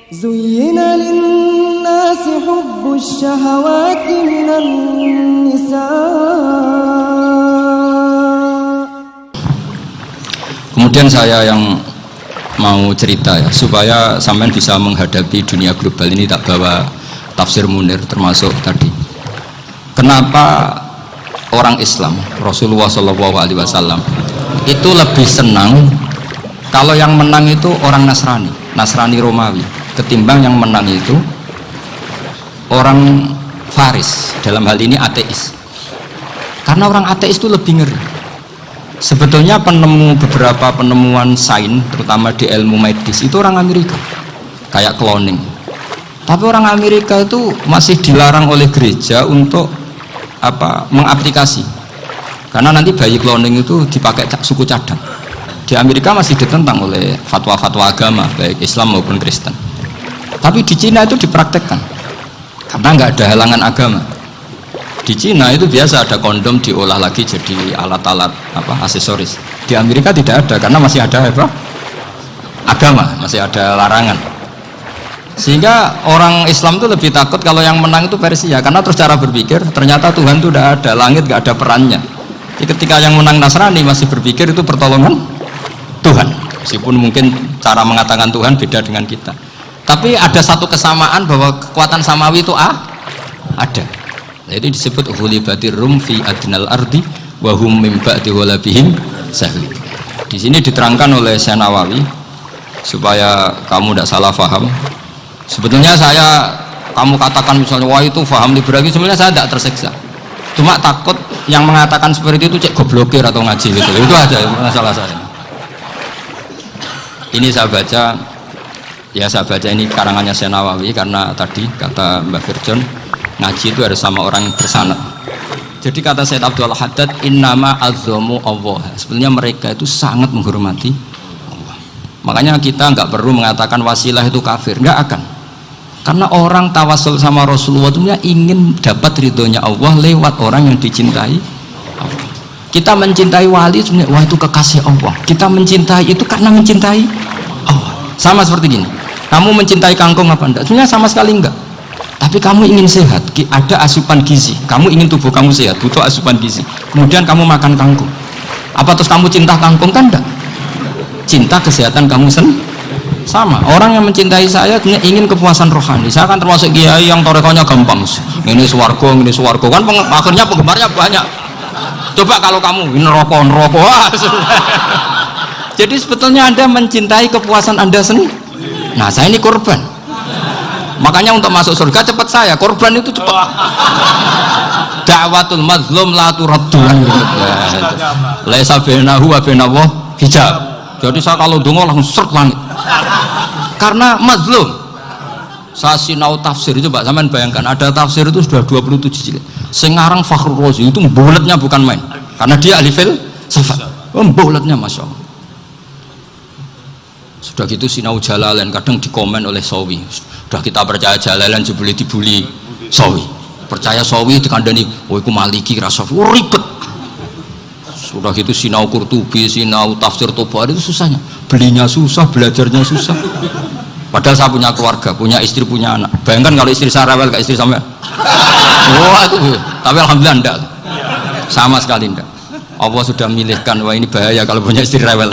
زين للناس حب الشهوات من النساء. Kemudian saya yang mau cerita ya, supaya sampean bisa menghadapi dunia global ini, tak bawa tafsir Munir termasuk tadi. Kenapa orang Islam, Rasulullah SAW itu lebih senang kalau yang menang itu orang Nasrani Romawi, ketimbang yang menang itu orang Faris, dalam hal ini ateis. Karena orang ateis itu lebih ngeri. Sebetulnya beberapa penemuan sains, terutama di ilmu medis, itu orang Amerika, kayak cloning. Tapi orang Amerika itu masih dilarang oleh gereja untuk mengaplikasi, karena nanti bayi cloning itu dipakai suku cadang. Di Amerika masih ditentang oleh fatwa-fatwa agama, baik Islam maupun Kristen. Tapi di Cina itu dipraktekkan, karena nggak ada halangan agama. Di Cina itu biasa ada kondom diolah lagi jadi alat-alat aksesoris. Di Amerika tidak ada, karena masih ada agama, masih ada larangan. Sehingga orang Islam itu lebih takut kalau yang menang itu Persia, karena terus cara berpikir ternyata Tuhan itu tidak ada, langit nggak ada perannya. Jadi ketika yang menang Nasrani masih berpikir itu pertolongan Tuhan, meskipun mungkin cara mengatakan Tuhan beda dengan kita. Tapi ada satu kesamaan bahwa kekuatan samawi itu ada. Jadi disebut ghulibatir rum fi adnal ardi wa hum min ba'di ghalabihim sahli. Di sini diterangkan oleh Syekh Nawawi supaya kamu tidak salah paham. Sebetulnya kamu katakan misalnya wah itu paham liberalisme, sebenarnya saya tidak tersiksa. Cuma takut yang mengatakan seperti itu cek goblokir atau ngaji gitu. Itu aja masalah saya. Ini saya baca ini karangannya Syekh Nawawi, karena tadi kata Mbak Firjon ngaji itu harus sama orang bersanad. Jadi kata Syekh Abdul Haddad, innama azzamu Allah. Sebenarnya mereka itu sangat menghormati Allah. Makanya kita nggak perlu mengatakan wasilah itu kafir, nggak akan. Karena orang tawasul sama Rasulullah itu ingin dapat ridhonya Allah lewat orang yang dicintai Allah. Kita mencintai wali sebenarnya wah itu kekasih Allah. Kita mencintai itu karena mencintai Allah. Sama seperti gini, kamu mencintai kangkung apa enggak? Sebenarnya sama sekali enggak. Tapi kamu ingin sehat, ada asupan gizi. Kamu ingin tubuh kamu sehat, butuh asupan gizi. Kemudian kamu makan kangkung. Apa terus kamu cinta kangkung? Kan enggak. Cinta kesehatan kamu sama. Orang yang mencintai saya ingin kepuasan rohani. Saya kan termasuk kiai yang torekonya gampang. Ini swarga kan akhirnya penggemarnya banyak. Coba kalau kamu ini rokok. Jadi sebetulnya Anda mencintai kepuasan Anda sendiri. Nah, saya ini korban. Makanya untuk masuk surga cepat saya, korban itu cepat. Da'watul mazlum la turaddu. Laisa bainahu wa bainallah hijab. Jadi saya kalau dongo langsung seret langit. Karena mazlum. Saya sinau tafsir itu, Pak, sampean bayangkan ada tafsir itu sudah 27 jilid. Sengarang Fakhrul Razi itu bulatnya bukan main. Karena dia ahli filsafat. Bulatnya Masya Allah. Sudah gitu sinau Jalalain kadang dikomen oleh Sawi. Sudah kita percaya Jalalain jebule dibuli Sawi. Percaya Sawi dikandani, oh iku Maliki Rasafi. Oh, ribet. Sudah gitu sinau Qurtubi, sinau tafsir Tobari itu susahnya. Belinya susah, belajarnya susah. Padahal saya punya keluarga, punya istri, punya anak. Bayangkan kalau istri saya rewel kayak istri sampai. Wah itu. Tapi alhamdulillah enggak. Sama sekali enggak. Allah sudah milihkan, wah ini bahaya kalau punya istri rewel.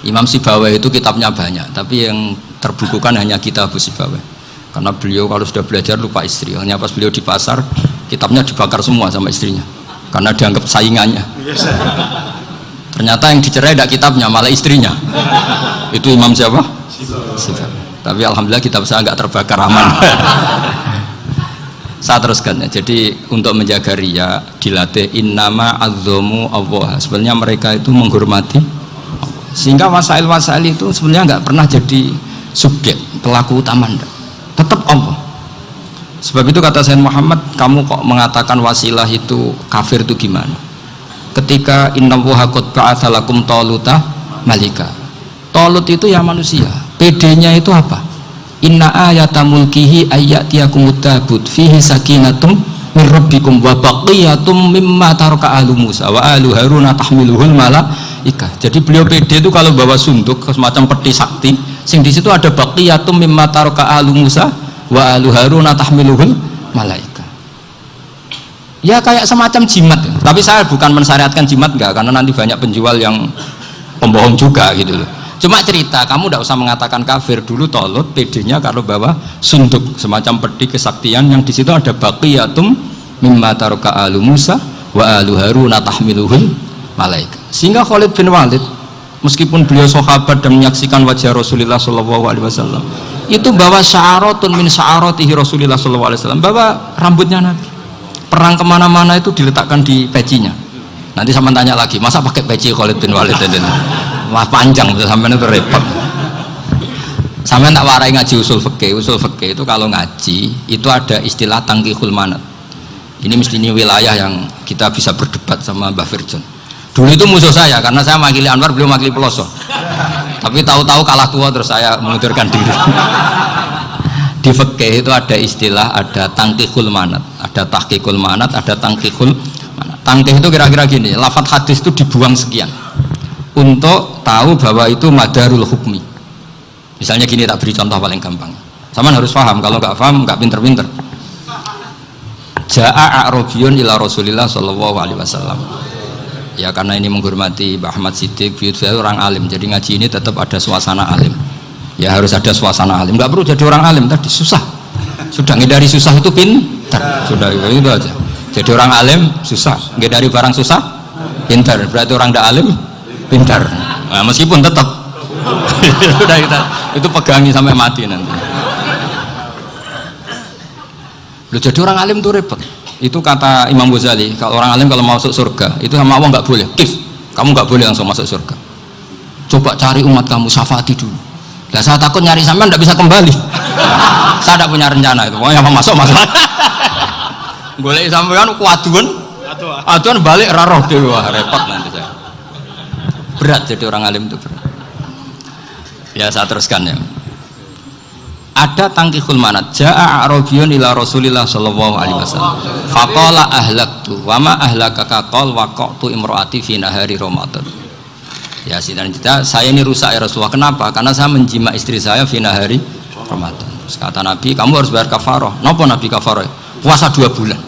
Imam Sibawai itu kitabnya banyak, tapi yang terbukukan hanya kitab Abu Sibawai. Karena beliau kalau sudah belajar lupa istri. Hanya pas beliau di pasar, kitabnya dibakar semua sama istrinya. Karena dianggap saingannya. Ternyata yang dicerai tidak kitabnya, malah istrinya. Itu Imam siapa? Sibawai. Tapi alhamdulillah kitab saya nggak terbakar, aman. Saya teruskan ya. Jadi untuk menjaga riya dilatih innama azzamu Allah. Sebenarnya mereka itu menghormati Allah. Sehingga wasail-wasail itu sebenarnya nggak pernah jadi subjek pelaku utama, tetap Allah. Sebab itu kata Sayyid Muhammad, kamu kok mengatakan wasilah itu kafir itu gimana? Ketika innallaha qad ba'atsa lakum taluta malika. Talut itu ya manusia. PD-nya itu apa? Inna ayata mulkihi ayyatiyakumut tabut fihi sakinatum min rabbikum wa baqiyatum mimma taraka ahlu Musa wa ahlu Harun tahmiluhul malaikah. Jadi beliau pede itu kalau bawa sunduk semacam peti sakti, sing di situ ada baqiyatum mimma taraka ahlu Musa wa ahlu Harun tahmiluhul malaikah. Ya kayak semacam jimat ya. Tapi saya bukan mensyariatkan jimat enggak, karena nanti banyak penjual yang pembohong juga gitu loh. Cuma cerita, kamu tidak usah mengatakan kafir. Dulu Tolut pedenya kalau bawa sunduk semacam peti kesaktian yang di situ ada baqiyatum mimma taraka ahlu Musa wa ahlu Harun tahmiluhul malaikah. Sehingga Khalid bin Walid meskipun beliau sahabat dan menyaksikan wajah Rasulullah SAW, itu bawa sya'aratun min sya'aratihi Rasulullah SAW, bawa rambutnya Nabi. Perang kemana-mana itu diletakkan di pecinya. Nanti sama tanya lagi, masa pakai peci Khalid bin Walid ini? Wah panjang, sampai itu repot. Sampai tak warai ngaji usul fikih. Usul fikih itu kalau ngaji itu ada istilah tangkihul manat. Ini mestinya wilayah yang kita bisa berdebat sama Mbah Firjon. Dulu itu musuh saya karena saya makili Anwar, beliau makili Peloso. Tapi tahu-tahu kalah tua terus saya mengundurkan diri. Di fikih itu ada istilah, ada tangkihul manat, ada tahqiqul manat, ada tangkihul manat. Tangkih itu kira-kira gini, lafadz hadis itu dibuang sekian untuk tahu bahwa itu madarul hukmi. Misalnya gini, tak beri contoh paling gampang. Sama harus paham, kalau nggak paham nggak pinter-pinter. Ja'a a'rabiyun ila Rasulillah sallallahu alaihi wasallam. Ya karena ini menghormati Mbah Ahmad Siddiq, beliau orang alim, jadi ngaji ini tetap ada suasana alim. Ya harus ada suasana alim. Nggak perlu jadi orang alim tadi susah. Sudah ngindari susah itu pintar. Sudah itu aja. Jadi orang alim susah, ngindari barang susah pintar. Berarti orang tidak alim pintar. Nah, meskipun tetap sudah kita itu pegangi sampai mati nanti. Loh, jadi orang alim itu repot. Itu kata Imam Ghazali, kalau orang alim kalau mau masuk surga itu sama Allah nggak boleh. Kif, kamu nggak boleh langsung masuk surga. Coba cari umat kamu, syafaati dulu. Nah, saya takut nyari sampean tidak bisa kembali. Saya tidak punya rencana itu. Pokoknya apa masuk. Golek sampean kuaduan. Aduan balik raroh dewa, repot nanti saya. Berat jadi orang alim itu berat. Ya saya teruskan ya. Ada tangkihul manat. Ja'a a'rabiyun ila Rasulillah sallallahu alaihi wasallam. Faqala ahlaktu wa ma ahlakaka qal waqtu imraati fi nahari Ramadan. Ya sidang kita, saya ini rusak ya Rasulullah. Kenapa? Karena saya menjima istri saya fi nahari Ramadan. Terus kata Nabi, kamu harus bayar kafarah. Napa Nabi kafarah? Puasa 2 bulan.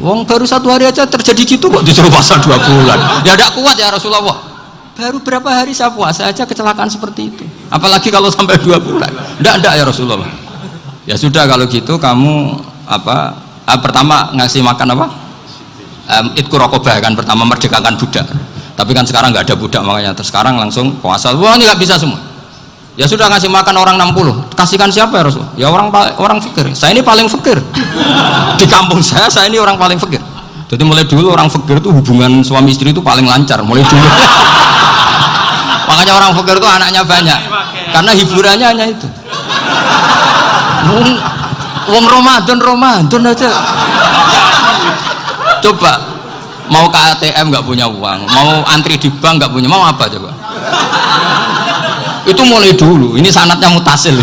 Wong baru 1 hari aja terjadi gitu kok disuruh puasa 2 bulan. Ya tidak kuat ya Rasulullah. Baru berapa hari saya puasa aja kecelakaan seperti itu. Apalagi kalau sampai 2 bulan. Tidak ya Rasulullah. Ya sudah kalau gitu kamu apa? Pertama ngasih makan apa? Itku rokobah kan, pertama merdekakan budak. Tapi kan sekarang nggak ada budak, makanya terus sekarang langsung puasa. Wah ini nggak bisa semua. Ya sudah ngasih makan orang 60. Kasihkan siapa ya Rasul? Ya orang fakir. Saya ini paling fakir. Di kampung saya ini orang paling fakir. Jadi mulai dulu orang fakir itu hubungan suami istri itu paling lancar. Mulai dulu. Makanya orang fakir itu anaknya banyak. Karena hiburannya hanya itu. Wong Ramadan aja. Coba mau ke ATM nggak punya uang, mau antri di bank nggak punya, mau apa coba? Itu mulai dulu. Ini sanatnya mutasil.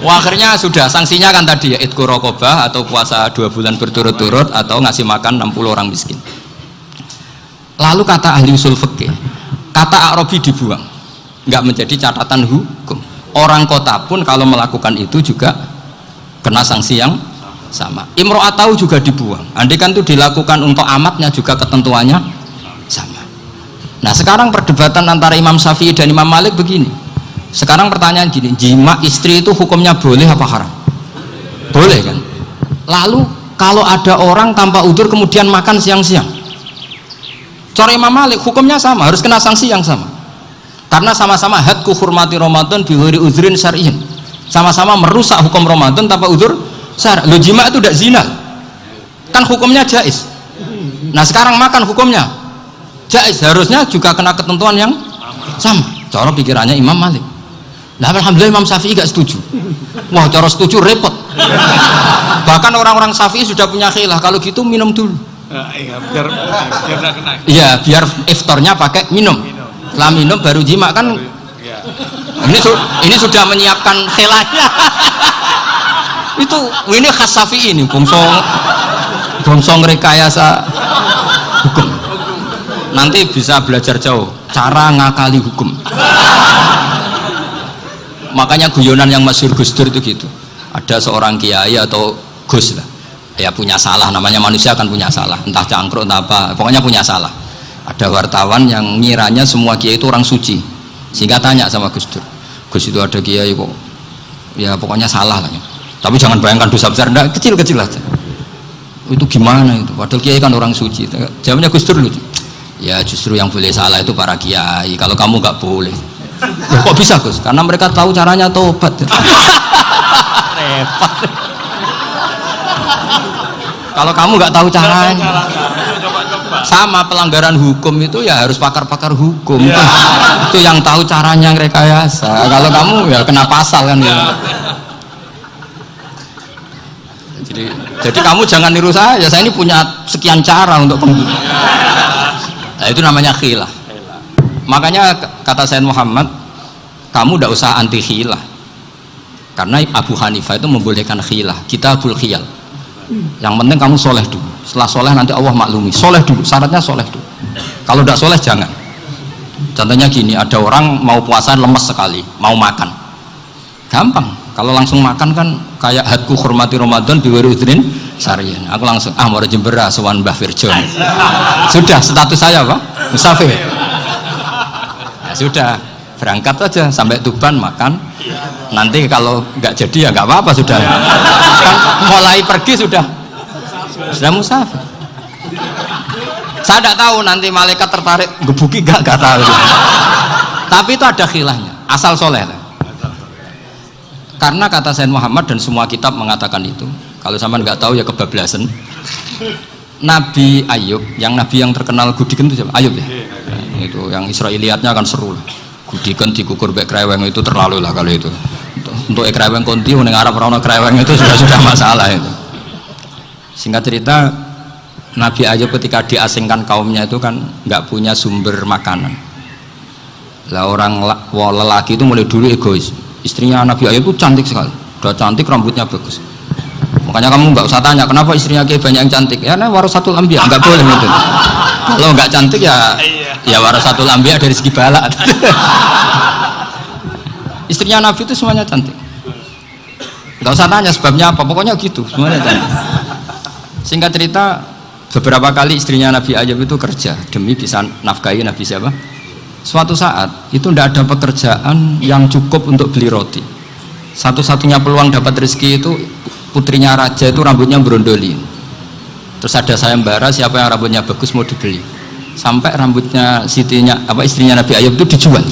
Wah, akhirnya sudah sanksinya kan tadi ya itqu raqabah atau puasa 2 bulan berturut-turut atau ngasih makan 60 orang miskin. Lalu kata ahli usul fikih, kata Arabi dibuang, nggak menjadi catatan hukum. Orang kota pun kalau melakukan itu juga kena sanksi yang sama. Imro'atau juga dibuang. Andai kan itu dilakukan untuk amatnya juga ketentuannya sama. Nah sekarang perdebatan antara Imam Syafi'i dan Imam Malik begini. Sekarang pertanyaan gini, jima istri itu hukumnya boleh apa haram? Boleh kan? Lalu kalau ada orang tanpa udzur kemudian makan siang-siang, cara Imam Malik hukumnya sama, harus kena sanksi yang sama. Karena sama-sama hadku hurmati Ramadan bighairi udzrin syar'iyyin. Sama-sama merusak hukum Ramadan tanpa udzur syar'i. Lo jima itu tidak zina. Kan hukumnya jaiz. Nah, sekarang makan hukumnya jaiz, harusnya juga kena ketentuan yang sama. Cara pikirannya Imam Malik. Nah, alhamdulillah Imam Syafi'i gak setuju. Wah, cara setuju repot. Bahkan orang-orang Syafi'i sudah punya khilaf, kalau gitu minum dulu. Iya, biar iftarnya pakai minum. Setelah minum baru jima kan. Ini sudah menyiapkan khilafnya. Itu ini khas Syafi'i ini, bongso rekayasa hukum. Nanti bisa belajar jauh cara ngakali hukum. Makanya guyonan yang masyhur Gus Dur itu gitu. Ada seorang kiai atau Gus lah, ya punya salah, namanya manusia kan punya salah, entah cangkruk entah apa, pokoknya punya salah. Ada wartawan yang ngiranya semua kiai itu orang suci, sehingga tanya sama Gus Dur, Gus itu ada kiai kok, ya pokoknya salah lah. Tapi jangan bayangkan dosa besar, enggak, kecil-kecil aja. Itu gimana itu? Padahal kiai kan orang suci. Jawabnya Gus Dur lucu. Ya justru yang boleh salah itu para kiai. Kalau kamu nggak boleh. Loh, kok bisa Gus? Karena mereka tahu caranya tobat. Repot. Kalau kamu nggak tahu caranya. Sama pelanggaran hukum itu ya harus pakar-pakar hukum. Itu yang tahu caranya rekayasa. Kalau kamu ya kena pasal kan ya. Jadi kamu jangan niru saya ini punya sekian cara untuk pembunuh. Nah, itu namanya khilah. Makanya kata Sayyid Muhammad, kamu tidak usah anti khilah, karena Abu Hanifah itu membolehkan khilah, kitabul khiyal. Yang penting kamu soleh dulu, setelah soleh nanti Allah maklumi. Soleh dulu, syaratnya soleh dulu. Kalau tidak soleh jangan. Contohnya gini, ada orang mau puasa lemes sekali, mau makan gampang. Kalau langsung makan kan kayak hadku hormati Ramadan biwirudrin sarian. Aku langsung mau jembera sowan Mbah Firjon. Sudah status saya apa? Musafir. Ya sudah, berangkat aja sampai Tuban makan. Nanti kalau nggak jadi ya nggak apa-apa sudah. Kan mulai pergi sudah musafir. Saya tidak tahu nanti malaikat tertarik gebuki nggak tahu. Tapi itu ada khilahnya. Asal soleh lah. Karena kata Sayyid Muhammad dan semua kitab mengatakan itu. Kalau sama nggak tahu ya kebablasan. Nabi Ayub, yang nabi yang terkenal Gudiken itu siapa? Ayub ya. Nah, itu yang Israiliyatnya kan seru lah. Gudiken dikukur bek kreweng itu terlalu lah kalau itu. Untuk kreweng konti ning Arab ora ono kreweng itu sudah masalah itu. Singkat cerita, Nabi Ayub ketika diasingkan kaumnya itu kan nggak punya sumber makanan. Lah orang lelaki itu mulai dulu egois. Istrinya Nabi Ayub itu cantik sekali, udah cantik, rambutnya bagus. Makanya kamu nggak usah tanya kenapa istrinya kayak banyak yang cantik. Ya, warasatul anbiya, nggak boleh gitu. Kalau nggak cantik ya warasatul anbiya dari segi balak. Istrinya Nabi itu semuanya cantik. Nggak usah tanya sebabnya apa, pokoknya gitu, semuanya cantik. Singkat cerita, beberapa kali istrinya Nabi Ayub itu kerja demi bisa nafkahi Nabi siapa? Suatu saat itu tidak ada pekerjaan yang cukup untuk beli roti. Satu-satunya peluang dapat rezeki itu putrinya raja itu rambutnya berondoli. Terus ada sayembara siapa yang rambutnya bagus mau dibeli. Sampai rambutnya istrinya Nabi Ayub itu dijual.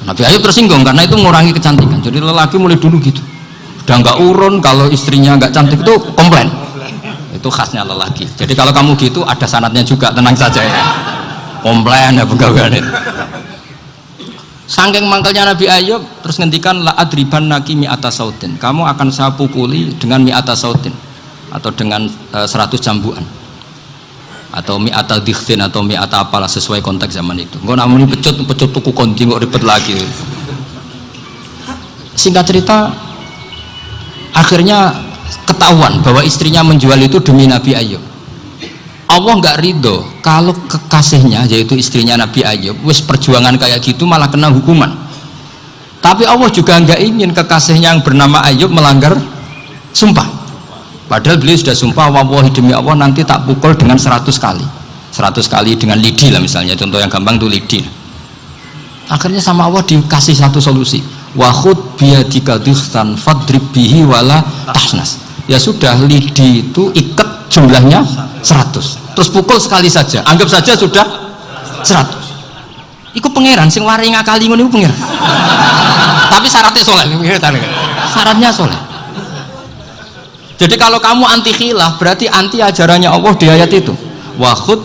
Nabi Ayub tersinggung karena itu mengurangi kecantikan. Jadi lelaki mulai dulu gitu. Udah nggak urun kalau istrinya nggak cantik itu komplain. Itu khasnya lelaki. Jadi kalau kamu gitu ada sanadnya juga, tenang saja ya. Komplain ya pegawai. Saking mangkelnya Nabi Ayub terus ngendikan la adriban naki mi'ata sautin. Kamu akan saya pukuli dengan mi'ata sautin atau dengan 100 jambuan. Atau mi'ata dikhtin atau mi'ata apalah sesuai konteks zaman itu. Engko namun pecut tuku konti kok ribet lagi. Singkat cerita akhirnya ketahuan bahwa istrinya menjual itu demi Nabi Ayub. Allah nggak ridho kalau kekasihnya yaitu istrinya Nabi Ayub wis perjuangan kayak gitu malah kena hukuman. Tapi Allah juga nggak ingin kekasihnya yang bernama Ayub melanggar sumpah. Padahal beliau sudah sumpah, wallahi demi Allah nanti tak pukul dengan 100 kali. 100 kali dengan lidi lah misalnya, contoh yang gampang tuh lidi. Akhirnya sama Allah dikasih satu solusi. Wa khud biyadika dikhtan fadrib bihi wala tahnas. Ya sudah, lidi itu ikat jumlahnya 100. Terus pukul sekali saja, anggap saja sudah 100. Iku pangeran sing wari ngakali ngono iku pangeran. Tapi syaratnya soleh, syaratnya soleh. Jadi kalau kamu anti khilaf berarti anti ajarannya Allah di ayat itu. Wa khud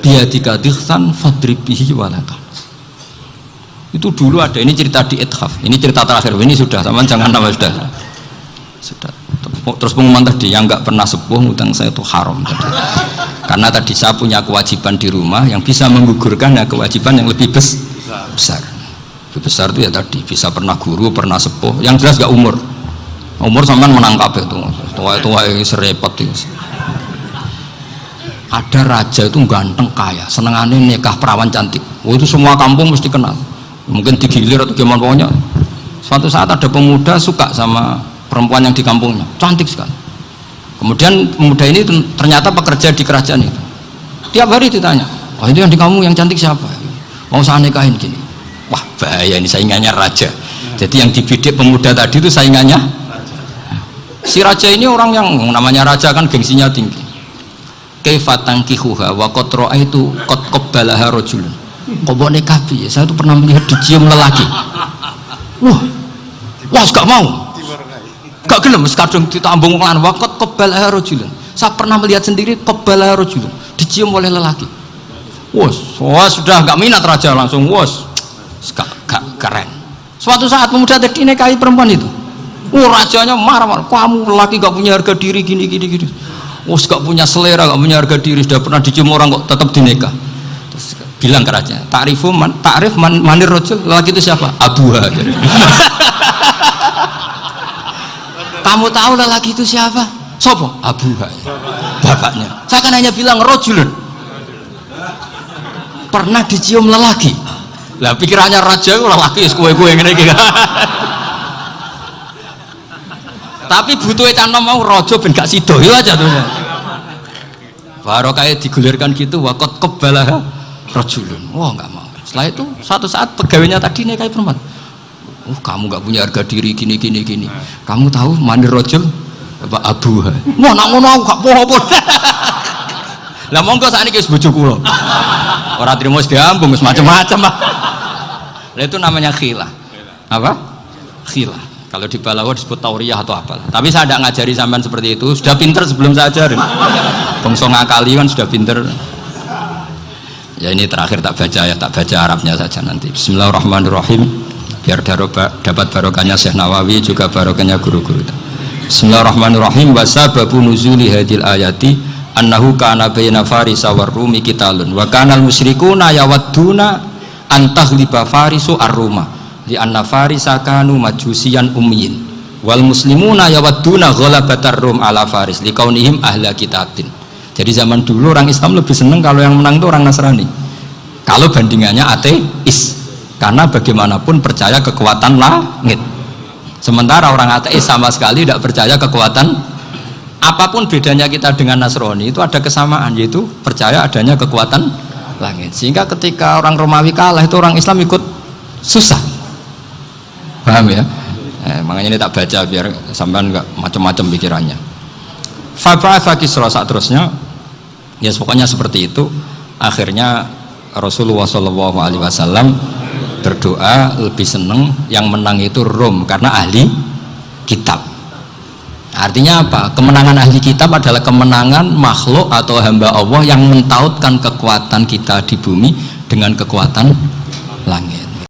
biyadika dikhtan fadrib bihi wala tahnas. Itu dulu ada, ini cerita di Ithaf, ini cerita terakhir, ini sudah, sama jangan nama sudah. Terus pengumuman tadi, yang nggak pernah sepuh ngutang saya itu haram tadi. Karena tadi saya punya kewajiban di rumah yang bisa menggugurkan ya kewajiban yang lebih besar. Lebih besar itu ya tadi bisa pernah guru, pernah sepuh, yang jelas nggak umur. Umur sampean menang kabeh tuh. Tua-tua serepot itu. Ada raja itu ganteng kaya, senengannya nikah perawan cantik. Oh, itu semua kampung mesti kenal. Mungkin digilir atau gimana pokoknya. Suatu saat ada pemuda suka sama perempuan yang di kampungnya, cantik sekali. Kemudian pemuda ini ternyata pekerja di kerajaan itu. Tiap hari ditanya, oh itu yang di kampung yang cantik siapa? Mau saya nikahin gini. Wah bahaya ini, saingannya raja. Jadi yang dibidik pemuda tadi itu saingannya. Si raja ini orang yang namanya raja kan gengsinya tinggi. Kaifatang kihuha wa qad ra'aitu qad qabbalaha rajulun. Kok mbok nikah piye? Saya tuh pernah melihat dicium lelaki. Wah, gak mau. Gak gelem wis kadung ditambung lan wa qad qabbalaha rajulun. Saya pernah melihat sendiri qabbalaha rajulun, dicium oleh lelaki. Wah, sudah gak minat raja langsung gak keren. Suatu saat pemuda tadi nikahi perempuan itu. Rajanya marah-marah, kamu lelaki gak punya harga diri gini. Gak punya selera, gak punya harga diri, sudah pernah dicium orang kok tetap dinikah. Terus bilang ke raja, takrif manir rojul, lelaki itu siapa? Abuha. Kamu tahu lelaki itu siapa? Sopo? Abuha, bapaknya. Saya kan hanya bilang rojulun, pernah dicium lelaki. Lah pikirannya raja lelaki kue-kue ngene iki. Tapi butuh tanam mau rojo ben gak sido yo aja tuh. Baru kayak digulirkan gitu wakot kebalah rojulun. Wah nggak mau. Setelah itu suatu saat pegawainya tadi nih kayak perempuan. Kamu nggak punya harga diri gini. Kamu tahu mandir rojul apa abuha? Wah nak ngono aku gak apa-apa. Lah monggo sakniki wis bojo kula. Ora trimo wis diambung wis macam-macam. Lah itu namanya khilah. Apa? Khilah. Kalau di Balawa disebut tauriyah atau apa. Tapi saya tidak ngajari sampean seperti itu. Sudah pinter sebelum saya ajarin. Bangsa ngakali kan sudah pinter. Ya ini terakhir tak baca Arabnya saja nanti. Bismillahirrahmanirrahim. Biar dapat barokahnya Syekh Nawawi juga barokahnya guru-guru. Bismillahirrahmanirrahim. Wasababu nuzuli hadil ayati annahu kana baina farisa war rumi qitalun wa kana al musyrikuna yawadduna antaghliba farisu ar-ruma. Di anna farisa kanu majusiyan ummiyin wal muslimuna yawadduna ghalabatar rum ala faris liqaunihim ahla kitabin. Jadi zaman dulu orang Islam lebih senang kalau yang menang itu orang Nasrani kalau bandingannya ateis, karena bagaimanapun percaya kekuatan langit, sementara orang ateis sama sekali tidak percaya kekuatan. Apapun bedanya kita dengan Nasrani itu ada kesamaan, yaitu percaya adanya kekuatan langit. Sehingga ketika orang Romawi kalah itu orang Islam ikut susah. Paham ya? Makanya ini tak baca biar sampean nggak macam-macam pikirannya. Fab'atha Kisra saat terusnya, ya pokoknya seperti itu. Akhirnya Rasulullah SAW berdoa lebih seneng yang menang itu Rom karena ahli kitab. Artinya apa? Kemenangan ahli kitab adalah kemenangan makhluk atau hamba Allah yang mentautkan kekuatan kita di bumi dengan kekuatan langit.